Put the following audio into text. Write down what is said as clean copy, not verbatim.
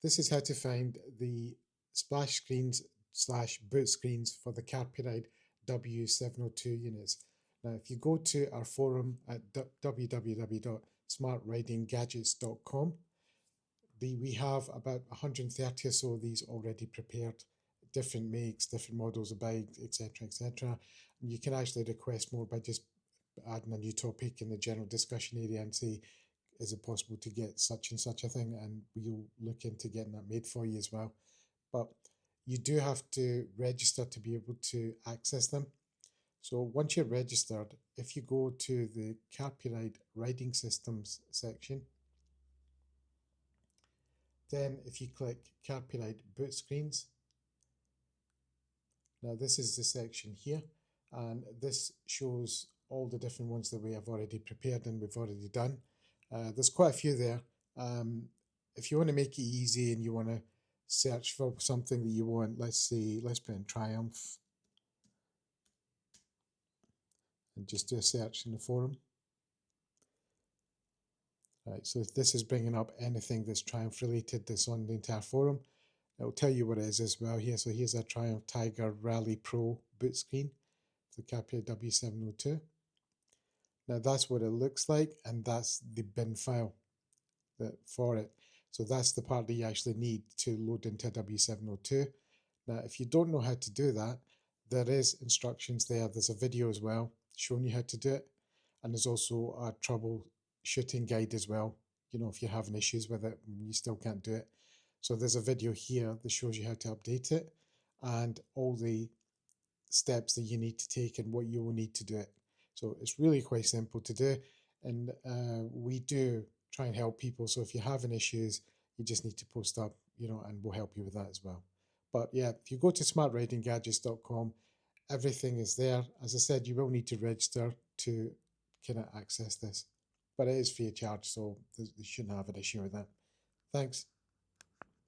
This is how to find the splash screens / boot screens for the Carpuride W702 units. Now, if you go to our forum at www.smartridinggadgets.com, we have about 130 or so of these already prepared, different makes, different models of bikes, etc., etc. And you can actually request more by just adding a new topic in the general discussion area and say, is it possible to get such and such a thing? And we'll look into getting that made for you as well. But you do have to register to be able to access them. So once you're registered, if you go to the Carpuride Riding Systems section, then if you click Carpuride Boot Screens, now this is the section here, and this shows all the different ones that we have already prepared and we've already done. There's quite a few there. If you want to make it easy and you want to search for something that you want, let's put in Triumph and just do a search in the forum. Right, so this is bringing up anything that's Triumph related that's on the entire forum. It'll tell you what it is as well here. So here's a Triumph Tiger Rally Pro boot screen, the Carpuride W702. Now that's what it looks like, and that's the bin file for it. So that's the part that you actually need to load into a W702. Now, if you don't know how to do that, there is instructions there. There's a video as well showing you how to do it. And there's also a troubleshooting guide as well. You know, if you're having issues with it, you still can't do it. So there's a video here that shows you how to update it and all the steps that you need to take and what you will need to do it. So it's really quite simple to do. And we do try and help people. So if you're having issues, you just need to post up, you know, and we'll help you with that as well. But yeah, if you go to smartridinggadgets.com, everything is there. As I said, you will need to register to kind of access this, but it is free of charge, so you shouldn't have an issue with that. Thanks.